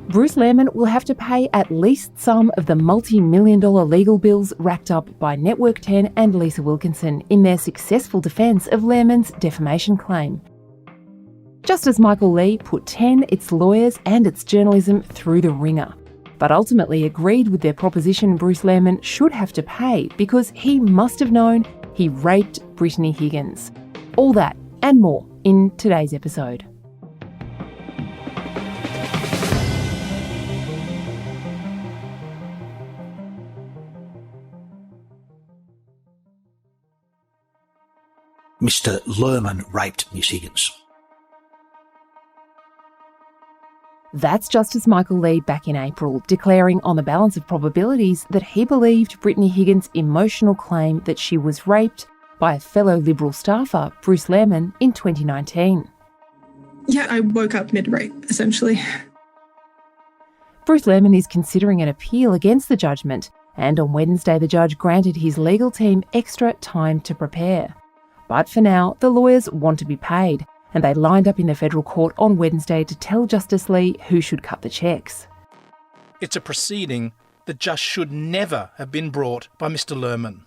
Bruce Lehrmann will have to pay at least some of the multi-million-dollar legal bills racked up by Network 10 and Lisa Wilkinson in their successful defence of Lehrmann's defamation claim. Justice Michael Lee put 10, its lawyers and its journalism through the ringer, but ultimately agreed with their proposition Bruce Lehrmann should have to pay because he must have known he raped Brittany Higgins. All that and more in today's episode. Mr. Lehrmann raped Miss Higgins. That's Justice Michael Lee back in April, declaring on the balance of probabilities that he believed Brittany Higgins' emotional claim that she was raped by a fellow Liberal staffer, Bruce Lehrmann, in 2019. Yeah, I woke up mid-rape, essentially. Bruce Lehrmann is considering an appeal against the judgment, and on Wednesday the judge granted his legal team extra time to prepare. But for now, the lawyers want to be paid, and they lined up in the federal court on Wednesday to tell Justice Lee who should cut the cheques. It's a proceeding that just should never have been brought by Mr. Lehrmann.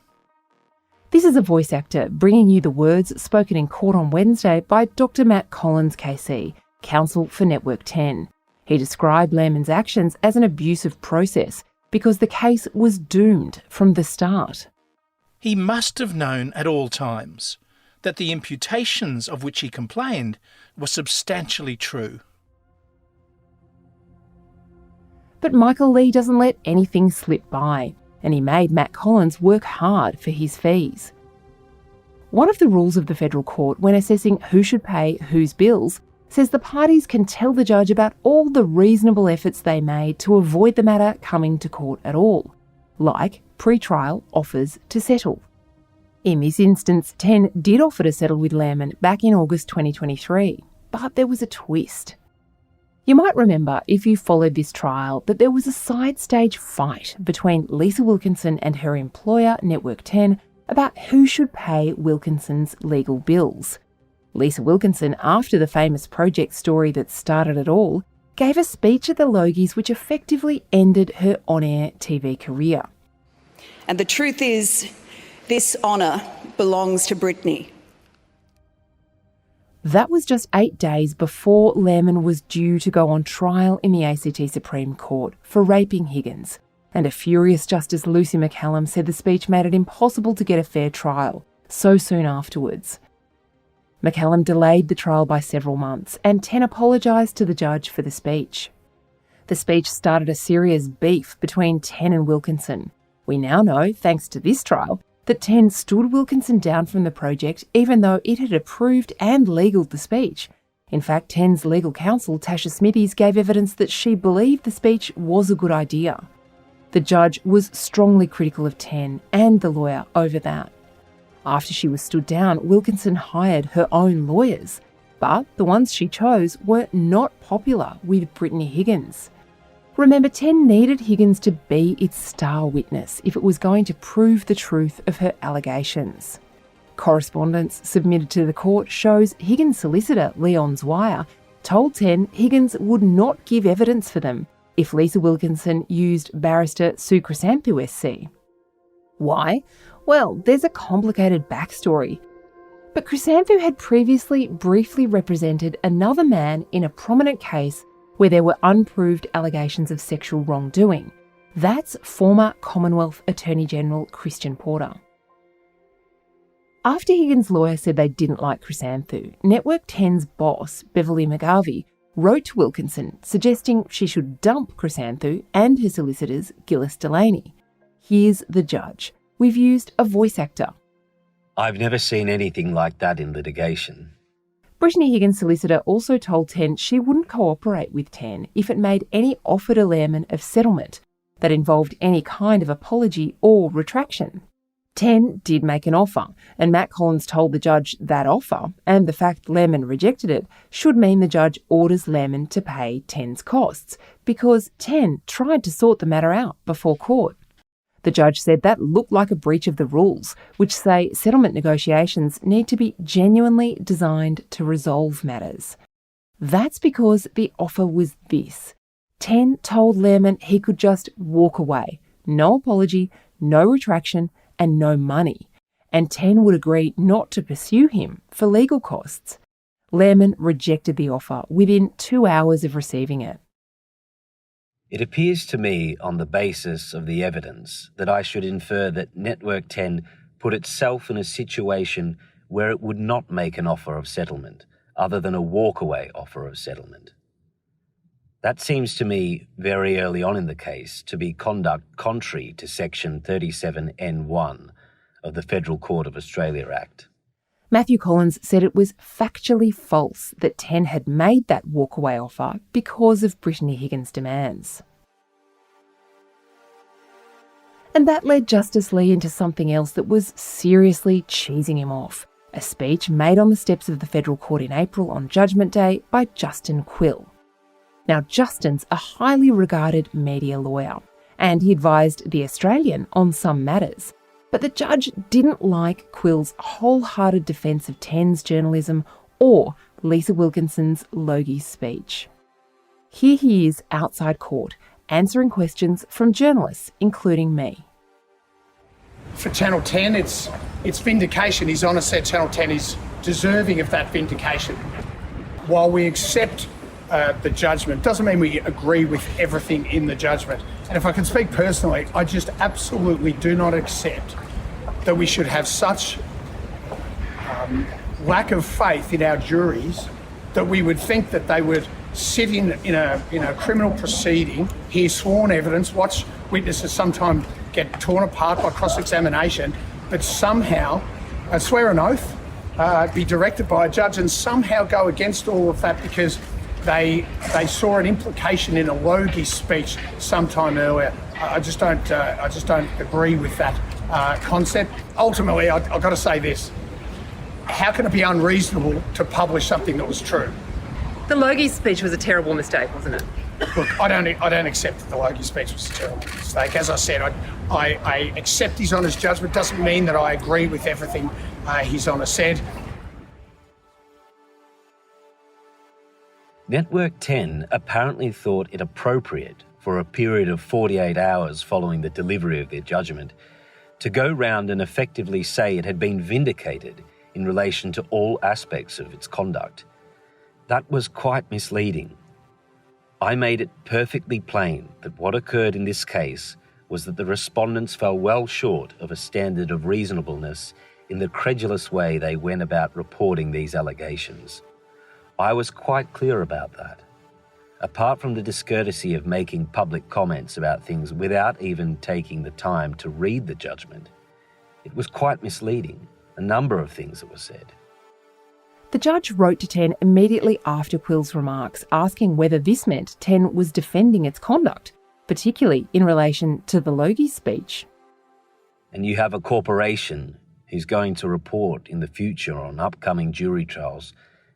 This is a voice actor bringing you the words spoken in court on Wednesday by Dr. Matt Collins KC, counsel for Network 10. He described Lehrmann's actions as an abusive process because the case was doomed from the start. He must have known at all times that the imputations of which he complained were substantially true. But Michael Lee doesn't let anything slip by, and he made Matt Collins work hard for his fees. One of the rules of the federal court when assessing who should pay whose bills says the parties can tell the judge about all the reasonable efforts they made to avoid the matter coming to court at all, like pre-trial offers to settle. In this instance, 10 did offer to settle with Lehrmann back in August 2023, but there was a twist. You might remember, if you followed this trial, that there was a side-stage fight between Lisa Wilkinson and her employer, Network 10, about who should pay Wilkinson's legal bills. Lisa Wilkinson, after the famous project story that started it all, gave a speech at the Logies which effectively ended her on-air TV career. And the truth is, this honour belongs to Brittany. That was just 8 days before Lehrmann was due to go on trial in the ACT Supreme Court for raping Higgins, and a furious Justice Lucy McCallum said the speech made it impossible to get a fair trial so soon afterwards. McCallum delayed the trial by several months, and 10 apologised to the judge for the speech. The speech started a serious beef between 10 and Wilkinson. We now know, thanks to this trial, that 10 stood Wilkinson down from the project even though it had approved and legaled the speech. In fact, 10's legal counsel, Tasha Smithies, gave evidence that she believed the speech was a good idea. The judge was strongly critical of 10 and the lawyer over that. After she was stood down, Wilkinson hired her own lawyers, but the ones she chose were not popular with Brittany Higgins. Remember, 10 needed Higgins to be its star witness if it was going to prove the truth of her allegations. Correspondence submitted to the court shows Higgins' solicitor, Leon Zweier, told 10 Higgins would not give evidence for them if Lisa Wilkinson used barrister Sue Chrysanthou SC. Why? Well, there's a complicated backstory. But Chrysanthou had previously briefly represented another man in a prominent case where there were unproved allegations of sexual wrongdoing. That's former Commonwealth Attorney General Christian Porter. After Higgins' lawyer said they didn't like Chrysanthou, Network 10's boss, Beverly McGarvey, wrote to Wilkinson suggesting she should dump Chrysanthou and her solicitors, Gillis Delaney. Here's the judge. We've used a voice actor. I've never seen anything like that in litigation. Brittany Higgins' solicitor also told 10 she wouldn't cooperate with 10 if it made any offer to Lehrmann of settlement that involved any kind of apology or retraction. 10 did make an offer, and Matt Collins told the judge that offer, and the fact Lehrmann rejected it, should mean the judge orders Lehrmann to pay 10's costs, because 10 tried to sort the matter out before court. The judge said that looked like a breach of the rules, which say settlement negotiations need to be genuinely designed to resolve matters. That's because the offer was this. Ten told Lehrmann he could just walk away. No apology, no retraction, and no money. And Ten would agree not to pursue him for legal costs. Lehrmann rejected the offer within 2 hours of receiving it. It appears to me, on the basis of the evidence, that I should infer that Network 10 put itself in a situation where it would not make an offer of settlement, other than a walkaway offer of settlement. That seems to me, very early on in the case, to be conduct contrary to Section 37N1 of the Federal Court of Australia Act. Matthew Collins said it was factually false that Ten had made that walkaway offer because of Brittany Higgins' demands. And that led Justice Lee into something else that was seriously cheesing him off. A speech made on the steps of the Federal Court in April on Judgment Day by Justin Quill. Now, Justin's a highly regarded media lawyer, and he advised The Australian on some matters. But the judge didn't like Quill's wholehearted defence of Ten's journalism or Lisa Wilkinson's Logie speech. Here he is outside court, answering questions from journalists, including me. For Channel 10, it's vindication. His Honour said Channel 10 is deserving of that vindication. While we accept the judgment, doesn't mean we agree with everything in the judgment. And if I can speak personally, I just absolutely do not accept that we should have such lack of faith in our juries that we would think that they would sit in a criminal proceeding, hear sworn evidence, watch witnesses sometimes get torn apart by cross-examination, but somehow swear an oath, be directed by a judge, and somehow go against all of that because they saw an implication in a Logie speech sometime earlier. I just don't agree with that concept. Ultimately, I've got to say this: how can it be unreasonable to publish something that was true? The Logie speech was a terrible mistake, wasn't it? Look, I don't accept that the Logie speech was a terrible mistake. As I said, I accept His Honour's judgment. Doesn't mean that I agree with everything His Honour said. Network 10 apparently thought it appropriate for a period of 48 hours following the delivery of their judgment to go round and effectively say it had been vindicated in relation to all aspects of its conduct. That was quite misleading. I made it perfectly plain that what occurred in this case was that the respondents fell well short of a standard of reasonableness in the credulous way they went about reporting these allegations. I was quite clear about that. Apart from the discourtesy of making public comments about things without even taking the time to read the judgment, it was quite misleading, a number of things that were said. The judge wrote to Ten immediately after Quill's remarks, asking whether this meant Ten was defending its conduct, particularly in relation to the Logie speech. And you have a corporation who's going to report in the future on upcoming jury trials,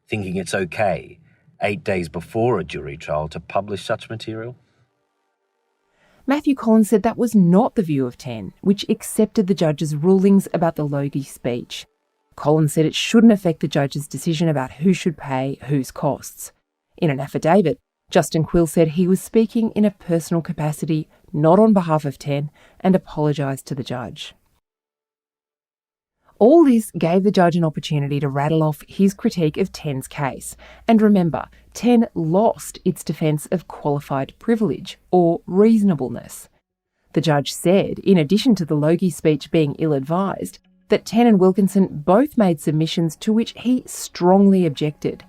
thinking it's okay 8 days before a jury trial to publish such material? Matthew Collins said that was not the view of Ten, which accepted the judge's rulings about the Logie speech. Collins said it shouldn't affect the judge's decision about who should pay whose costs. In an affidavit, Justin Quill said he was speaking in a personal capacity, not on behalf of Ten, and apologised to the judge. All this gave the judge an opportunity to rattle off his critique of Ten's case. And remember, Ten lost its defence of qualified privilege, or reasonableness. The judge said, in addition to the Logie speech being ill-advised, that Ten and Wilkinson both made submissions to which he strongly objected.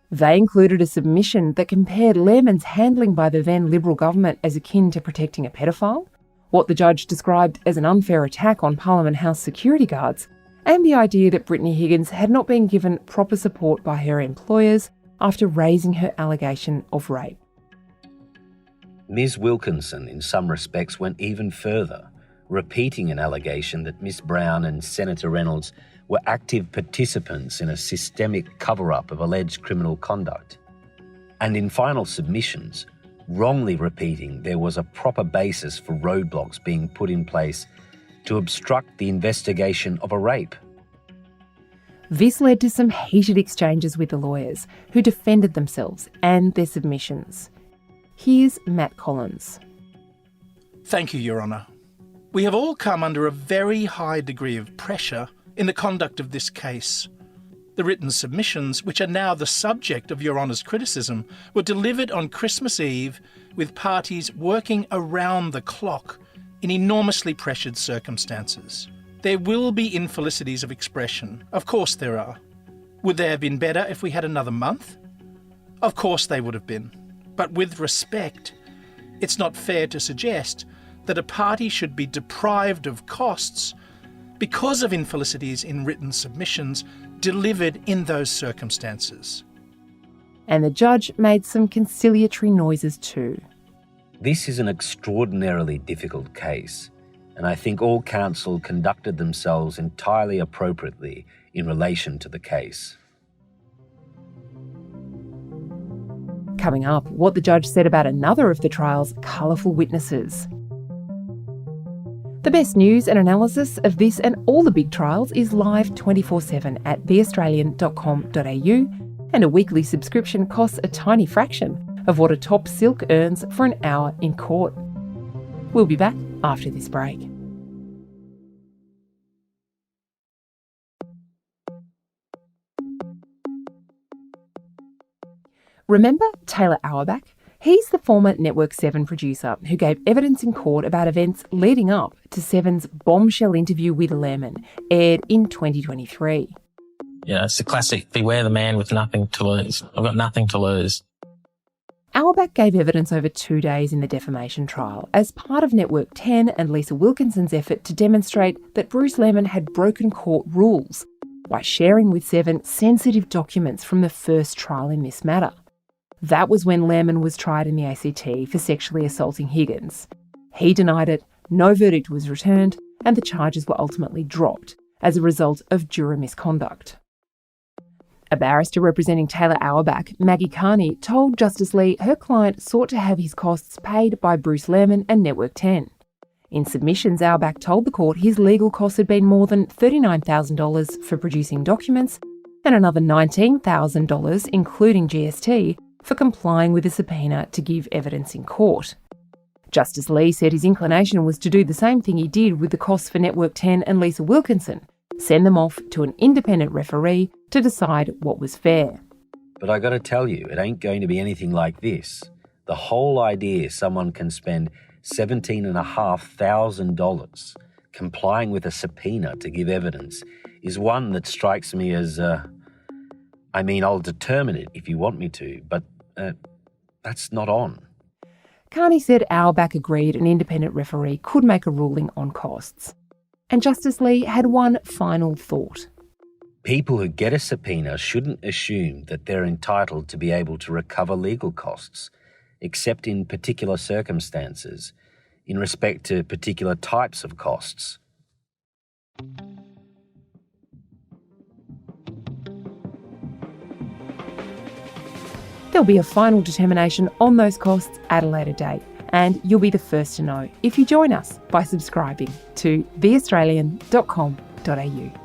They included a submission that compared Lehrmann's handling by the then Liberal government as akin to protecting a pedophile, what the judge described as an unfair attack on Parliament House security guards, and the idea that Brittany Higgins had not been given proper support by her employers after raising her allegation of rape. Ms. Wilkinson, in some respects, went even further, repeating an allegation that Miss Brown and Senator Reynolds were active participants in a systemic cover-up of alleged criminal conduct. And in final submissions, wrongly repeating there was a proper basis for roadblocks being put in place to obstruct the investigation of a rape. This led to some heated exchanges with the lawyers, who defended themselves and their submissions. Here's Matt Collins. Thank you, Your Honour. We have all come under a very high degree of pressure in the conduct of this case. The written submissions, which are now the subject of Your Honour's criticism, were delivered on Christmas Eve with parties working around the clock in enormously pressured circumstances. There will be infelicities of expression. Of course there are. Would they have been better if we had another month? Of course they would have been. But with respect, it's not fair to suggest that a party should be deprived of costs because of infelicities in written submissions delivered in those circumstances. And the judge made some conciliatory noises too. This is an extraordinarily difficult case, and I think all counsel conducted themselves entirely appropriately in relation to the case. Coming up, what the judge said about another of the trial's colourful witnesses. The best news and analysis of this and all the big trials is live 24/7 at theaustralian.com.au, and a weekly subscription costs a tiny fraction of what a top silk earns for an hour in court. We'll be back after this break. Remember Taylor Auerbach? He's the former Network 7 producer who gave evidence in court about events leading up to Seven's bombshell interview with Lehrmann, aired in 2023. Yeah, it's the classic, beware the man with nothing to lose. I've got nothing to lose. Auerbach gave evidence over 2 days in the defamation trial as part of Network 10 and Lisa Wilkinson's effort to demonstrate that Bruce Lehrmann had broken court rules by sharing with Seven sensitive documents from the first trial in this matter. That was when Lehrmann was tried in the ACT for sexually assaulting Higgins. He denied it, no verdict was returned, and the charges were ultimately dropped as a result of juror misconduct. A barrister representing Taylor Auerbach, Maggie Carney, told Justice Lee her client sought to have his costs paid by Bruce Lehrmann and Network 10. In submissions, Auerbach told the court his legal costs had been more than $39,000 for producing documents and another $19,000, including GST, for complying with a subpoena to give evidence in court. Justice Lee said his inclination was to do the same thing he did with the costs for Network 10 and Lisa Wilkinson, send them off to an independent referee to decide what was fair. But I got to tell you, it ain't going to be anything like this. The whole idea someone can spend $17,500 complying with a subpoena to give evidence is one that strikes me as, I'll determine it if you want me to, but that's not on. Carney said Auerbach agreed an independent referee could make a ruling on costs. And Justice Lee had one final thought. People who get a subpoena shouldn't assume that they're entitled to be able to recover legal costs, except in particular circumstances, in respect to particular types of costs. There'll be a final determination on those costs at a later date, and you'll be the first to know if you join us by subscribing to theaustralian.com.au.